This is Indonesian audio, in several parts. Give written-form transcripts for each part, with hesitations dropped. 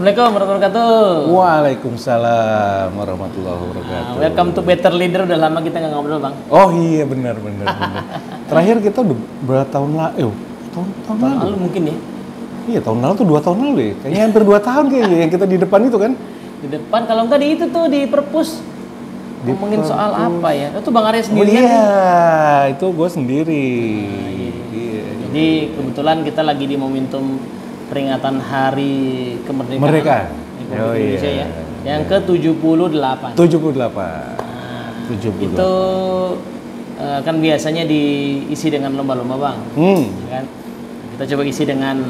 Assalamualaikum warahmatullahi wabarakatuh. Waalaikumsalam warahmatullahi wabarakatuh. Welcome to Better Leader. Udah lama kita nggak ngobrol, Bang. Oh iya benar. Terakhir kita udah berapa tahun lalu? Tahun lalu mungkin ya. Iya tahun lalu tuh 2 tahun lalu ya. Kayaknya hampir 2 tahun kayaknya yang kita di depan itu kan. Di depan kalau enggak di itu tuh di perpus. Ngomongin soal apa ya? Itu Bang Arya sendiri. Oh iya, itu gue sendiri. Iya. Jadi kebetulan kita lagi di momentum peringatan Hari Kemerdekaan Republik Indonesia ya. Yang ke-78. 78. 78. Itu kan biasanya diisi dengan lomba-lomba, Bang. Kan? Kita coba isi dengan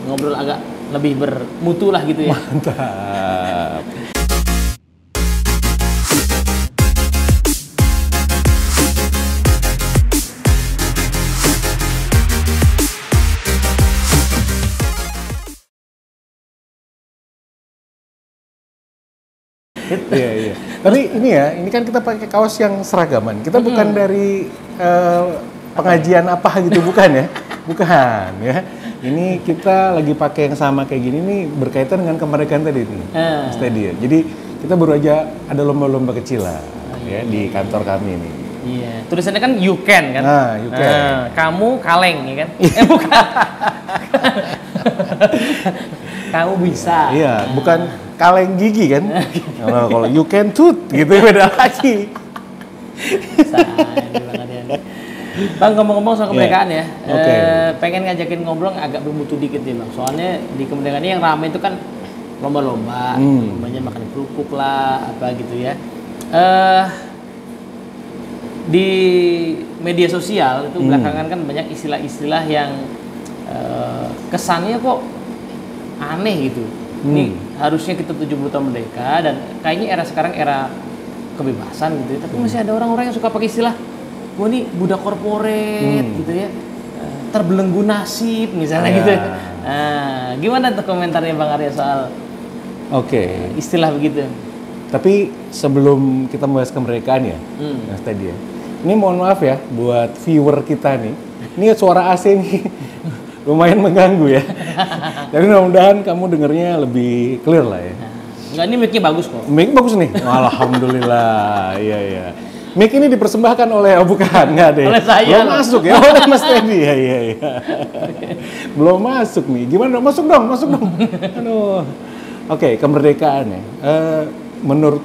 ngobrol agak lebih bermutu lah gitu ya. Mantap. Iya. Tapi ini kan kita pakai kaos yang seragaman. Kita bukan dari pengajian apa gitu, bukan ya? Bukan ya. Ini kita lagi pakai yang sama kayak gini nih berkaitan dengan kemerdekaan tadi nih, Mas Teddy ya. Jadi kita baru aja ada lomba-lomba kecil lah ya di kantor kami nih. Iya. Tulisannya kan you can kan? Nah, you can. Kamu kaleng ya kan? Bukan. Kamu bisa. Iya, bukan kaleng gigi kan? Kalau you can tooth gitu beda lagi. Bang, ngomong-ngomong soal kemerdekaan ya, Okay. pengen ngajakin ngobrol agak bermutu dikit nih Bang. Soalnya di kemerdekaan ini yang ramai itu kan lomba-lomba, lombanya makan kerupuk lah, apa gitu ya. Di media sosial itu belakangan kan banyak istilah-istilah yang kesannya kok aneh gitu. Ini harusnya kita 70 tahun merdeka dan kayaknya era sekarang era kebebasan gitu ya. Tapi masih ada orang-orang yang suka pakai istilah gua nih budak korporat gitu ya, terbelenggu nasib misalnya gitu. Nah, gimana tuh komentarnya Bang Arya soal istilah begitu? Tapi sebelum kita membahas kemerdekaan ya, Mas Teddy ya, ini mohon maaf ya buat viewer kita nih, ini suara AC nih lumayan mengganggu ya. Tapi mudah-mudahan kamu dengernya lebih clear lah ya. Enggak, ini mic-nya bagus kok. Mic bagus nih, alhamdulillah. Iya. Mic ini dipersembahkan oleh, bukan, nggak deh. Oleh saya. Belum masuk ya, oleh Mas Teddy. Iya. Belum masuk nih. Gimana? Masuk dong. Aduh. Oke, kemerdekaan ya. Menurut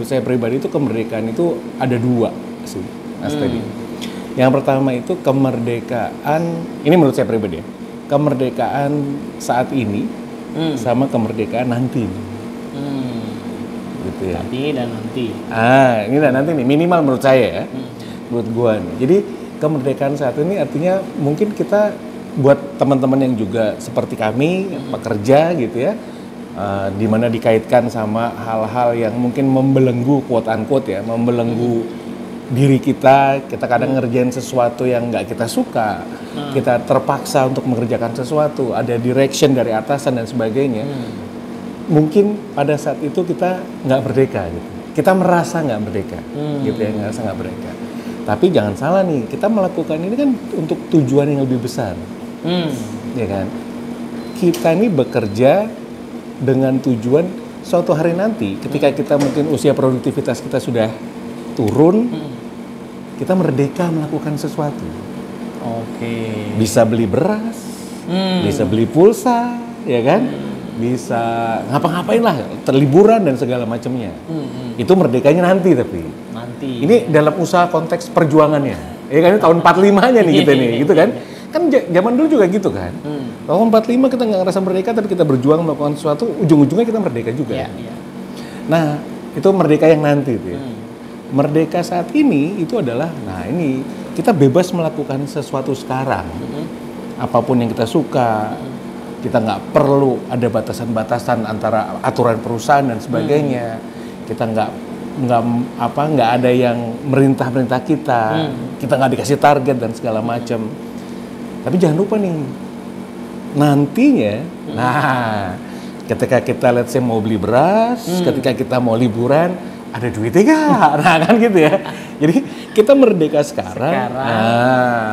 saya pribadi itu kemerdekaan itu ada 2 sih, Mas Teddy. Yang pertama itu kemerdekaan, ini menurut saya pribadi ya, kemerdekaan saat ini sama kemerdekaan nanti. Gitu ya. Nanti. Ini dan nanti nih, minimal menurut saya ya, menurut gua nih. Jadi kemerdekaan saat ini artinya mungkin kita buat teman-teman yang juga seperti kami, pekerja gitu ya, di mana dikaitkan sama hal-hal yang mungkin membelenggu, quote unquote ya, membelenggu diri kita kadang ngerjain sesuatu yang nggak kita suka, kita terpaksa untuk mengerjakan sesuatu, ada direction dari atasan dan sebagainya. Mungkin pada saat itu kita nggak merdeka gitu, kita merasa nggak merdeka, gitu ya, ngerasa nggak merdeka. Tapi jangan salah nih, kita melakukan ini kan untuk tujuan yang lebih besar, ya kan? Kita ini bekerja dengan tujuan suatu hari nanti, ketika kita mungkin usia produktivitas kita sudah turun, kita merdeka melakukan sesuatu. Bisa beli beras, bisa beli pulsa, ya kan? Bisa ngapa-ngapain lah, terliburan dan segala macamnya. Itu merdekanya nanti tapi. Ini dalam usaha konteks perjuangannya. Ya kan ini tahun 45-nya nih kita nih, gitu kan? Kan zaman dulu juga gitu kan. Tahun 45 kita nggak ngerasa merdeka tapi kita berjuang melakukan sesuatu, ujung-ujungnya kita merdeka juga. Nah, itu merdeka yang nanti itu ya. Merdeka saat ini itu adalah, ini kita bebas melakukan sesuatu sekarang, apapun yang kita suka, kita nggak perlu ada batasan-batasan antara aturan perusahaan dan sebagainya, kita nggak ada yang merintah kita, kita nggak dikasih target dan segala macam. Tapi jangan lupa nih, nantinya, ketika kita let's say mau beli beras, ketika kita mau liburan, ada duitnya nggak? Nah kan gitu ya. Jadi kita merdeka sekarang.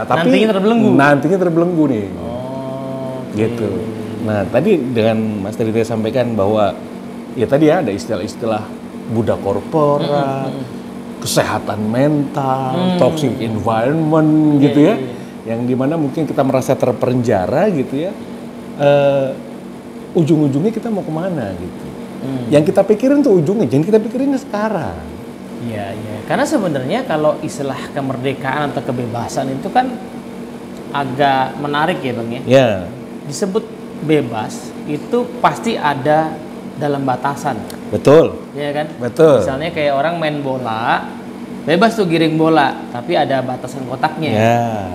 Tapi nantinya terbelenggu. Nantinya terbelenggu nih. Gitu. Nah, tadi dengan Mas Teri sampaikan bahwa ya tadi ada istilah-istilah budak korporat, kesehatan mental, toxic environment gitu ya. Yang dimana mungkin kita merasa terpenjara gitu ya. Ujung-ujungnya kita mau kemana gitu. Yang kita pikirin tuh ujungnya, jangan kita pikirin sekarang. Iya, iya. Karena sebenarnya kalau istilah kemerdekaan atau kebebasan itu kan agak menarik ya Bang ya. Ya. Disebut bebas itu pasti ada dalam batasan. Betul. Iya kan? Betul. Misalnya kayak orang main bola, bebas tuh giring bola, tapi ada batasan kotaknya.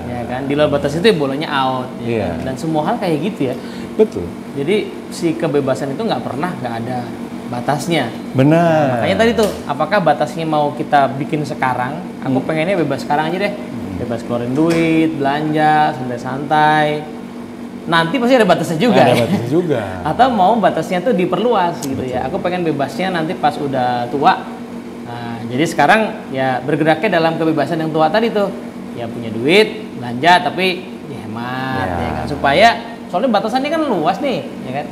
Ya kan? Di luar batas itu bolanya out. Ya kan? Dan semua hal kayak gitu ya. Betul. Jadi si kebebasan itu nggak ada batasnya. Benar. Nah, makanya tadi tuh, apakah batasnya mau kita bikin sekarang? Aku pengennya bebas sekarang aja deh. Bebas keluarin duit, belanja, santai-santai. Nanti pasti ada batasnya juga. Ada batasnya juga. Atau mau batasnya tuh diperluas gitu. Betul. Ya. Aku pengen bebasnya nanti pas udah tua. Nah, jadi sekarang ya bergeraknya dalam kebebasan yang tua tadi tuh. Ya punya duit, belanja tapi hemat ya kan, supaya soalnya batasannya kan luas nih, ya kan?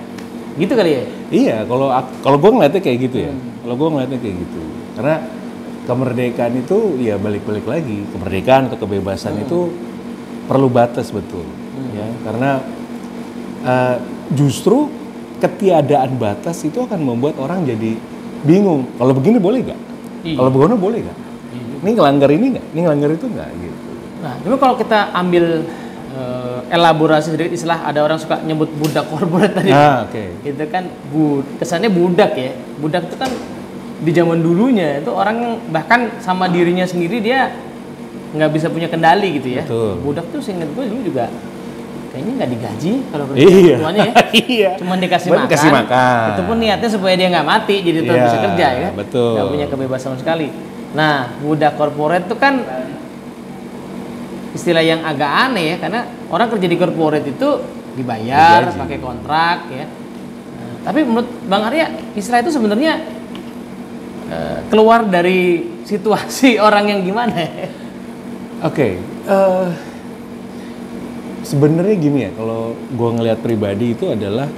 Gitu kali ya? Iya, kalau gue ngeliatnya kayak gitu ya. Kalau gue ngeliatnya kayak gitu. Karena kemerdekaan itu ya balik-balik lagi. Kemerdekaan atau kebebasan itu perlu batas betul. Ya, karena justru ketiadaan batas itu akan membuat orang jadi bingung. Kalau begini boleh nggak? Kalau begini boleh nggak? Ini ngelanggar ini nggak? Ini ngelanggar itu nggak? Gitu. Nah, cuma kalau kita ambil elaborasi sedikit istilah, ada orang suka nyebut budak korporat tadi. Itu kan kesannya budak ya. Budak itu kan di zaman dulunya itu orang yang bahkan sama dirinya sendiri dia nggak bisa punya kendali gitu ya. Betul. Budak tuh seingat gue dulu juga kayaknya nggak digaji kalau kerja tuanya ya. Iya. Cuma dikasih makan. Itu pun niatnya supaya dia nggak mati jadi tetap bisa kerja ya. Betul. Nggak punya kebebasan sama sekali. Nah, budak korporat itu kan istilah yang agak aneh ya, karena orang kerja di corporate itu dibayar pakai kontrak ya. Nah, tapi menurut Bang Arya, istilah itu sebenarnya keluar dari situasi orang yang gimana? Oke, sebenarnya gini ya, kalau gue ngelihat pribadi itu adalah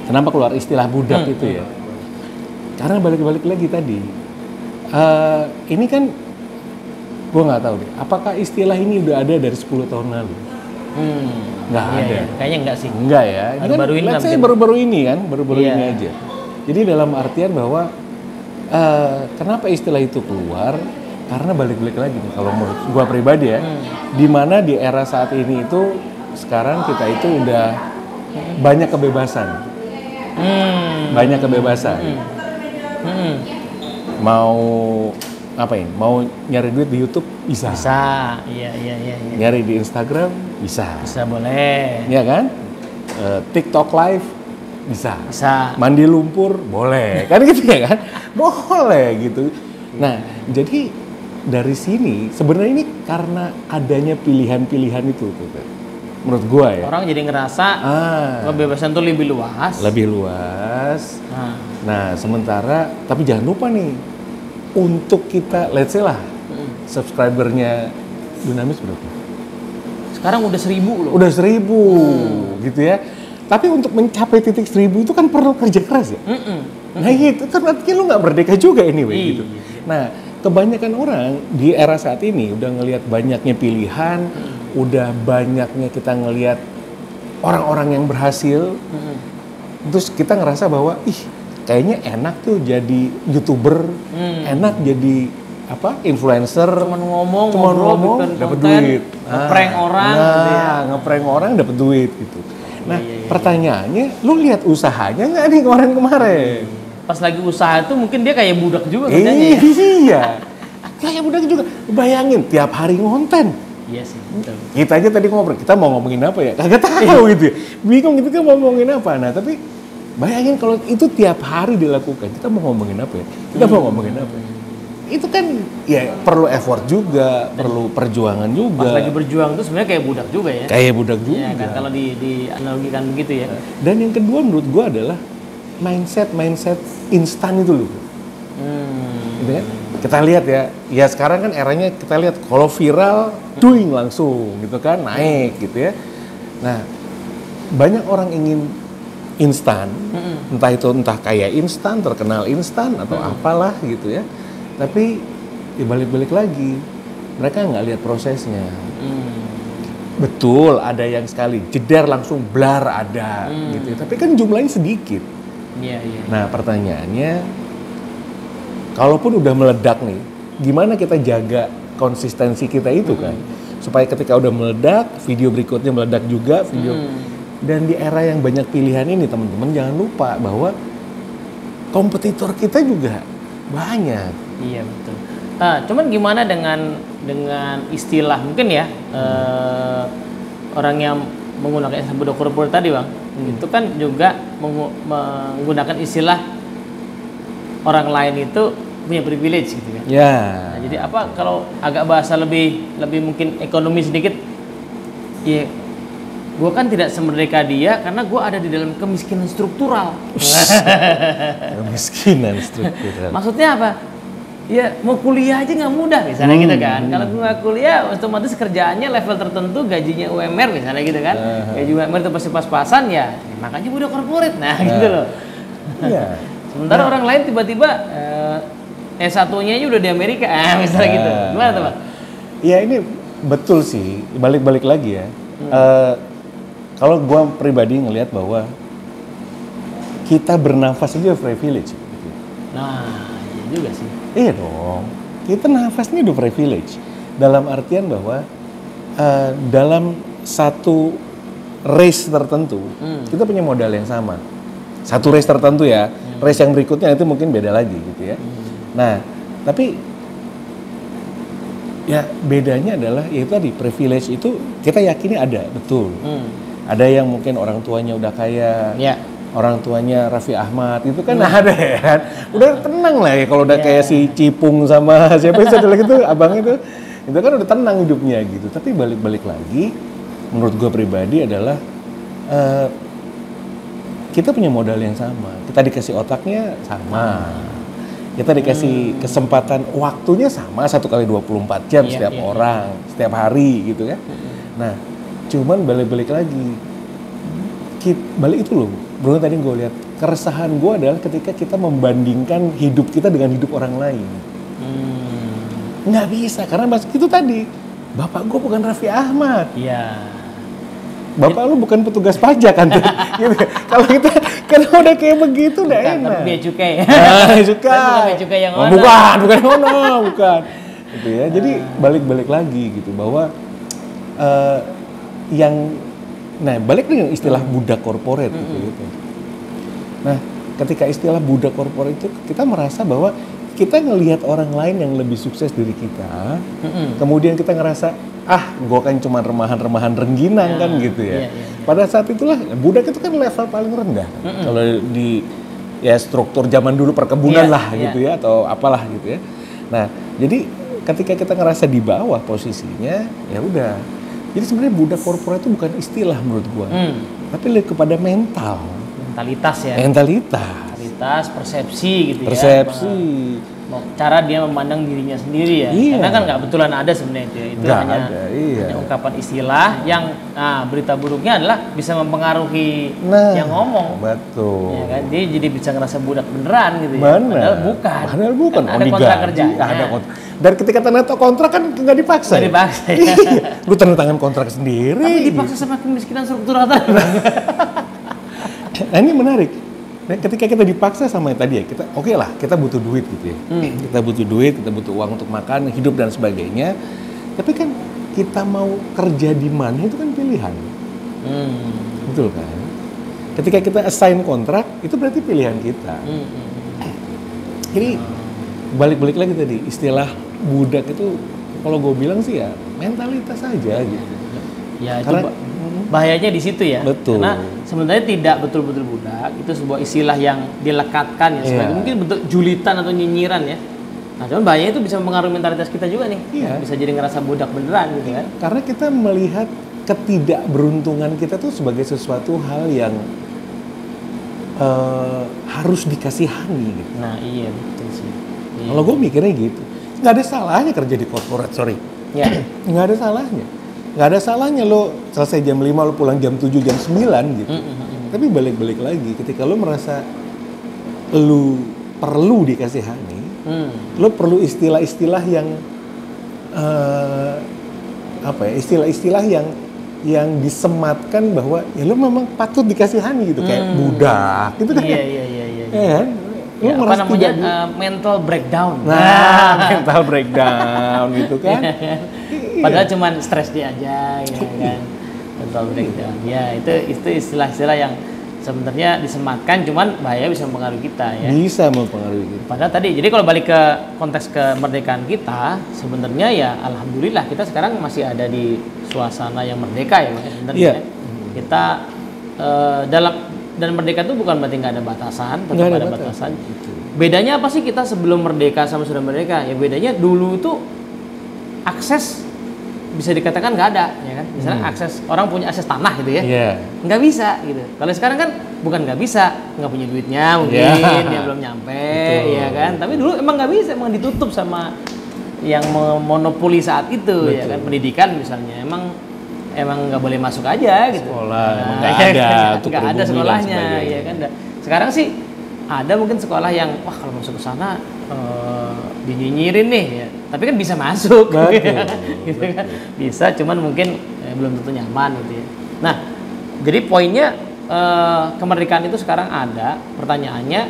kenapa keluar istilah budak itu ya? Karena balik-balik lagi tadi, ini kan gue nggak tahu deh, apakah istilah ini udah ada dari 10 tahun lalu? Nggak ada. Iya. Kayaknya nggak sih. Nggak ya. Ini baru-baru ini saya baru-baru ini kan, baru-baru ini aja. Jadi dalam artian bahwa kenapa istilah itu keluar? Karena balik-balik lagi nih, kalau menurut gue pribadi ya, di mana di era saat ini itu sekarang kita itu udah banyak kebebasan, banyak kebebasan. Mau ngapain? Mau nyari duit di YouTube bisa. Bisa, iya. Nyari di Instagram bisa. Bisa boleh. Iya kan? TikTok live bisa. Bisa. Mandi lumpur boleh. Kan gitu ya kan? Boleh gitu. Nah, jadi dari sini sebenarnya ini karena adanya pilihan-pilihan itu gitu. Menurut gua ya. Orang jadi ngerasa kebebasan tuh lebih luas. Lebih luas. Nah, sementara tapi jangan lupa nih, untuk kita, let's say lah, subscribernya Dunamis berapa? Sekarang udah 1000 loh. Udah 1000 gitu ya. Tapi untuk mencapai titik 1000 itu kan perlu kerja keras ya. Nah gitu, kan artinya lu nggak merdeka juga anyway gitu. Nah, kebanyakan orang di era saat ini udah ngelihat banyaknya pilihan, udah banyaknya kita ngelihat orang-orang yang berhasil. Terus kita ngerasa bahwa kayaknya enak tuh jadi YouTuber, enak jadi influencer, cuman ngomong dapat duit, ngeprank orang gitu ya. Ngeprank orang dapat duit gitu. Nah, pertanyaannya, lu lihat usahanya nggak nih kemarin? Pas lagi usaha tuh mungkin dia kayak budak juga kerjanya ya. Iya, kayak budak juga. Bayangin tiap hari ngonten. Iya sih, betul. Kita aja tadi ngobrol, kita mau ngomongin apa ya? Kagak tahu gitu ya. Bingung gitu kan mau ngomongin apa. Nah, tapi bayangin kalau itu tiap hari dilakukan, kita mau ngomongin apa ya? Kita mau ngomongin apa ya? Itu kan ya perlu effort juga, perlu perjuangan juga. Pas lagi berjuang tuh sebenarnya kayak budak juga ya. Kayak budak juga. Iya kan, kalau dianalogikan begitu ya. Dan yang kedua menurut gua adalah mindset instan itu loh. Gitu kan? Kita lihat ya sekarang kan eranya kita lihat kalau viral, doing langsung gitu kan, naik gitu ya. Nah, banyak orang ingin instan, entah kaya instan, terkenal instan atau apalah gitu ya. Tapi ya balik-balik lagi, mereka nggak lihat prosesnya. Betul, ada yang sekali jeder langsung blar ada gitu. Tapi kan jumlahnya sedikit. Iya. Nah pertanyaannya, kalaupun udah meledak nih, gimana kita jaga konsistensi kita itu kan? Supaya ketika udah meledak, video berikutnya meledak juga, Dan di era yang banyak pilihan ini teman-teman jangan lupa bahwa kompetitor kita juga banyak. Iya betul. Nah, cuman gimana dengan istilah mungkin ya orang yang menggunakan istilah budak korporat tadi bang, itu kan juga menggunakan istilah orang lain itu punya privilege gitu kan. Ya. Nah, jadi apa kalau agak bahasa lebih mungkin ekonomi sedikit, ya gue kan tidak semerdeka dia karena gue ada di dalam kemiskinan struktural. Kemiskinan struktural. Maksudnya apa? Ya mau kuliah aja nggak mudah misalnya gitu kan. Kalau gue nggak kuliah, otomatis kerjaannya level tertentu, gajinya UMR misalnya gitu kan. Gaji UMR itu pasti pas-pasan ya. Makanya budak korporat. Nah gitu loh. Iya. Sementara orang lain tiba-tiba S1-nya aja udah di Amerika, misalnya gitu. Gimana tuh Pak? Ya ini betul sih. Balik-balik lagi ya. Kalau gue pribadi ngelihat bahwa kita bernafas aja privilege. Nah, iya juga sih. Iya dong, kita nafas ini udah privilege. Dalam artian bahwa dalam satu race tertentu, kita punya modal yang sama. Satu race tertentu ya, race yang berikutnya itu mungkin beda lagi gitu ya. Nah, tapi ya bedanya adalah yaitu tadi privilege itu kita yakini ada, betul. Ada yang mungkin orang tuanya udah kaya, orang tuanya Raffi Ahmad, itu kan ada ya kan. Udah tenang lah ya kalau udah kayak si Cipung sama siapa satu lagi tuh, abang itu kan udah tenang hidupnya gitu. Tapi balik-balik lagi, menurut gue pribadi adalah kita punya modal yang sama. Kita dikasih otaknya sama. Kita dikasih kesempatan waktunya sama 1 kali 24 jam setiap orang, setiap hari gitu ya. Nah, cuman balik-balik lagi, balik itu loh, bro tadi gue lihat keresahan gue adalah ketika kita membandingkan hidup kita dengan hidup orang lain. Nggak bisa, karena itu tadi, bapak gue bukan Raffi Ahmad. Iya. Bapak lu bukan petugas pajak kan? Gitu. Kalau kita kan udah kayak begitu udah enak. Tapi bea cukai. Cukai. Bukan bea cukai yang mana? Bukan. Gitu ya. Jadi balik-balik lagi gitu bahwa balik dengan istilah budak korporat gitu. Nah, ketika istilah budak korporat itu kita merasa bahwa kita ngelihat orang lain yang lebih sukses dari kita, kemudian kita ngerasa gue kan cuma remahan-remahan rengginang kan gitu ya. Pada saat itulah budak itu kan level paling rendah. Kalau di ya struktur zaman dulu perkebunan gitu ya atau apalah gitu ya. Nah, jadi ketika kita ngerasa di bawah posisinya, ya udah. Jadi sebenarnya budak korporat itu bukan istilah menurut gua, tapi lebih kepada mentalitas ya. Mentalitas, persepsi gitu persepsi. Cara dia memandang dirinya sendiri ya. Iya. Karena kan nggak betulan ada sebenarnya itu. Itu hanya ungkapan istilah yang berita buruknya adalah bisa mempengaruhi yang ngomong. Betul. Ya kan? Dia jadi bisa ngerasa budak beneran gitu ya. Padahal bukan. Kan ada kontrak kerja. Ada kontrak. Dan ketika tanda kontrak kan nggak dipaksa. Nggak dipaksa. Ya? Lu tanda tangan kontrak sendiri. Tapi dipaksa sama kemiskinan struktural tadi. Nah, ini menarik. Nah, ketika kita dipaksa sama yang tadi ya, kita oke lah, kita butuh duit gitu ya. Kita butuh duit, kita butuh uang untuk makan, hidup dan sebagainya. Tapi kan kita mau kerja di mana itu kan pilihan. Betul kan? Ketika kita assign kontrak, itu berarti pilihan kita. Jadi balik-balik lagi tadi, istilah budak itu kalau gue bilang sih ya mentalitas aja gitu. Ya, karena bahayanya di situ ya. Betul. Karena sebenarnya tidak betul-betul budak, itu sebuah istilah yang dilekatkan ya sebagai mungkin bentuk julitan atau nyinyiran ya. Nah, cuman bahayanya itu bisa mempengaruhi mentalitas kita juga nih. Bisa jadi ngerasa budak beneran gitu kan. Karena kita melihat ketidakberuntungan kita tuh sebagai sesuatu hal yang harus dikasihani gitu. Nah, iya betul sih. Iya. Kalau gue mikirnya gitu. Nggak ada salahnya kerja di korporat, sorry. Ya. Nggak ada salahnya. nggak ada salahnya lo selesai jam 5 lo pulang jam 7 jam 9 gitu. Tapi balik-balik lagi ketika lo merasa lo perlu dikasihani, lo perlu istilah-istilah yang istilah-istilah yang disematkan bahwa ya lo memang patut dikasihani gitu, kayak budak gitu kan. Iya. Ya kan? Lo Ya, apa merasa namanya tidak mental breakdown. nah mental breakdown gitu kan. Padahal cuman stres dia aja, ya kan. Mental breakdown. Ya itu istilah-istilah yang sebenarnya disematkan, cuman bahaya bisa mempengaruhi kita ya. Bisa mempengaruhi kita. Padahal tadi, jadi kalau balik ke konteks kemerdekaan kita, sebenarnya ya alhamdulillah kita sekarang masih ada di suasana yang merdeka ya Mas, sebenarnya. Iya. Kita dan merdeka itu bukan berarti nggak ada batasan, tetap Nggak ada ada batasan. Bedanya apa sih kita sebelum merdeka sama sudah merdeka? Ya bedanya dulu itu akses bisa dikatakan nggak ada, ya kan? Misalnya akses, orang punya akses tanah gitu ya, Iya. nggak bisa gitu. Kalau sekarang kan bukan nggak bisa, nggak punya duitnya mungkin, dia belum nyampe, ya kan? Tapi dulu emang nggak bisa, emang ditutup sama yang memonopoli saat itu, ya kan? Pendidikan misalnya, emang nggak boleh masuk aja gitu. Sekolah emang nggak ya ada kan? untuk Nggak ada pribumi dan sekolahnya, sebagainya. ya kan? Sekarang sih ada mungkin sekolah yang wah kalau masuk ke sana dinyinyirin nih ya. Tapi kan bisa masuk. Betul. Gitu kan. Bisa, cuman mungkin belum tentu nyaman gitu ya. Nah, jadi poinnya kemerdekaan itu sekarang ada, pertanyaannya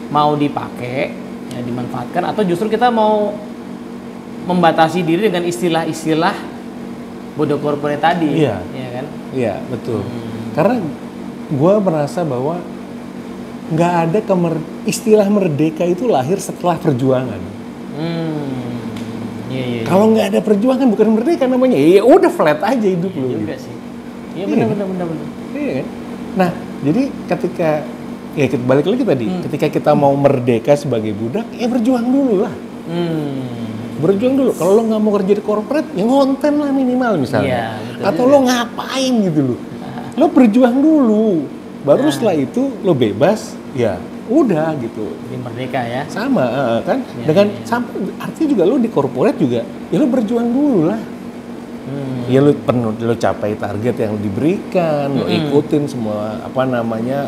mau dipakai, ya, dimanfaatkan atau justru kita mau membatasi diri dengan istilah-istilah bodoh corporate tadi, Iya. ya kan? Iya, betul. Karena gue merasa bahwa nggak ada istilah merdeka itu lahir setelah perjuangan. Iya. Kalau nggak ada perjuangan bukan merdeka namanya. Ya udah flat aja hidup Iya lu. juga sih. Iya benar. Iya kan? Nah, jadi ketika ya kita balik lagi tadi, ketika kita mau merdeka sebagai budak, ya berjuang dulu lah. Berjuang dulu. Kalau lo nggak mau kerja di corporate, ya ngonten lah minimal misalnya. Iya, betul atau juga. lo ngapain gitu lo. Lo berjuang dulu. Baru setelah itu lo bebas, ya udah gitu. Jadi merdeka ya. Sama kan? Iya, Dengan iya. sampai artinya juga lo di corporate juga, ya lo berjuang dulu lah. Ya lo penuh, lo capai target yang diberikan, lo ikutin semua apa namanya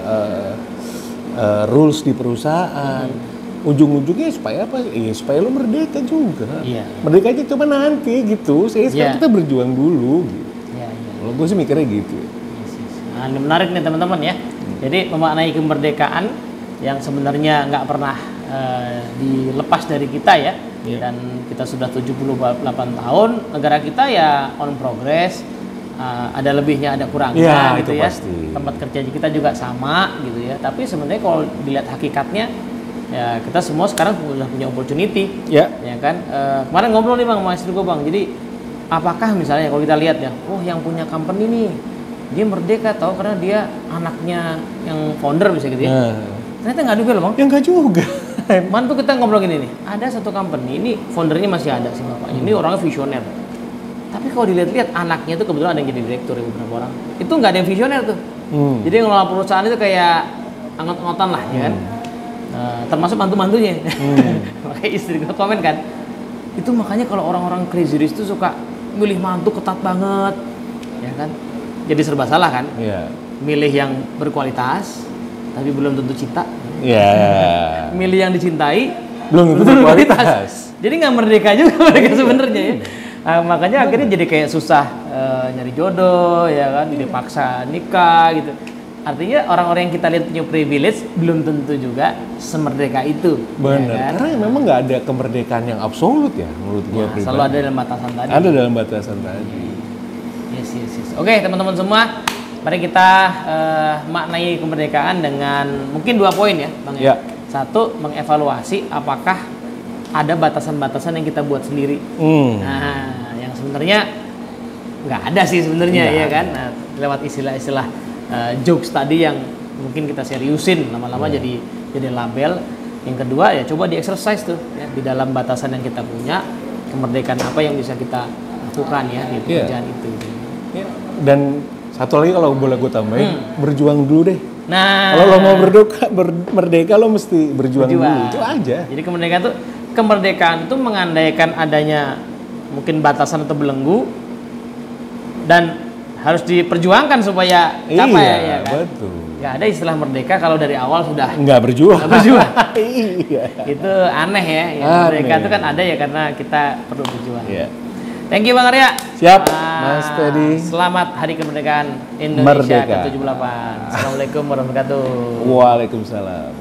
rules di perusahaan. Ujung-ujungnya supaya apa? Supaya lo merdeka juga. Iya. Merdekanya cuma nanti gitu. Sekarang Iya. kita berjuang dulu. Gitu. Iya. Kalau gue sih mikirnya gitu. Nah, ini menarik nih teman-teman ya. Jadi memaknai kemerdekaan yang sebenarnya nggak pernah dilepas dari kita ya. Dan kita sudah 78 tahun, negara kita ya on progress. Ada lebihnya, ada kurangnya Ya, gitu itu ya. pasti. Tempat kerja kita juga sama gitu ya. Tapi sebenarnya kalau dilihat hakikatnya, ya kita semua sekarang sudah punya opportunity. Ya. Ya kan. Kemarin ngobrol nih Bang sama istri gue Bang. Jadi apakah misalnya kalau kita lihat ya, yang punya company nih, dia merdeka tahu karena dia anaknya yang founder bisa gitu ya. Ternyata nggak juga loh Bang. Ya enggak juga. Kemarin tuh kita ngobrol gini nih, ada satu company, ini foundernya masih ada sih bapaknya, ini orangnya visioner. Tapi kalau dilihat-lihat anaknya itu kebetulan ada yang jadi direktur ya beberapa orang. Itu nggak ada yang visioner tuh. Jadi yang ngelola perusahaan itu kayak anggot-anggotan lah ya kan. Termasuk mantu-mantunya. Makanya istri gue komen kan, itu makanya kalau orang-orang crazy rich itu suka milih mantu ketat banget, ya kan? Jadi serba salah kan? Iya. Milih yang berkualitas, tapi belum tentu cinta. Ya. Milih yang dicintai, Belum tentu berkualitas. Jadi nggak merdeka juga mereka sebenarnya ya. Makanya akhirnya jadi kayak susah nyari jodoh, ya kan? Dipaksa nikah gitu. Artinya orang-orang yang kita lihat punya privilege belum tentu juga semerdeka itu. Benar. Ya kan? Karena memang nggak ada kemerdekaan yang absolut ya menurut gue pribadi. Selalu ada dalam batasan tadi. Ada dalam batasan tadi. Yes. Oke teman-teman semua, mari kita maknai kemerdekaan dengan mungkin 2 poin ya, Bang. Ya. Satu, mengevaluasi apakah ada batasan-batasan yang kita buat sendiri. Nah, yang sebenarnya nggak ada sih sebenarnya ya kan. Nah, lewat istilah-istilah jokes tadi yang mungkin kita seriusin lama-lama jadi label. Yang kedua ya coba di exercise tuh ya, di dalam batasan yang kita punya, kemerdekaan apa yang bisa kita lakukan ya di pekerjaan itu. Ya. Dan satu lagi kalau boleh gue tambahin, berjuang dulu deh. Nah, Kalau lo mau merdeka lo mesti berjuang dulu. Itu aja. Jadi kemerdekaan itu mengandaikan adanya mungkin batasan atau belenggu, dan harus diperjuangkan supaya capai ya kan. Betul. Nggak ada istilah merdeka kalau dari awal sudah Nggak berjuang. nggak berjuang. Iya. Itu aneh ya. Merdeka itu kan ada ya karena kita perlu berjuang. Iya. Thank you Bang Arya. Siap, Mas Teddy. Selamat Hari Kemerdekaan Indonesia Merdeka. ke-78. Assalamualaikum warahmatullahi wabarakatuh. Waalaikumsalam.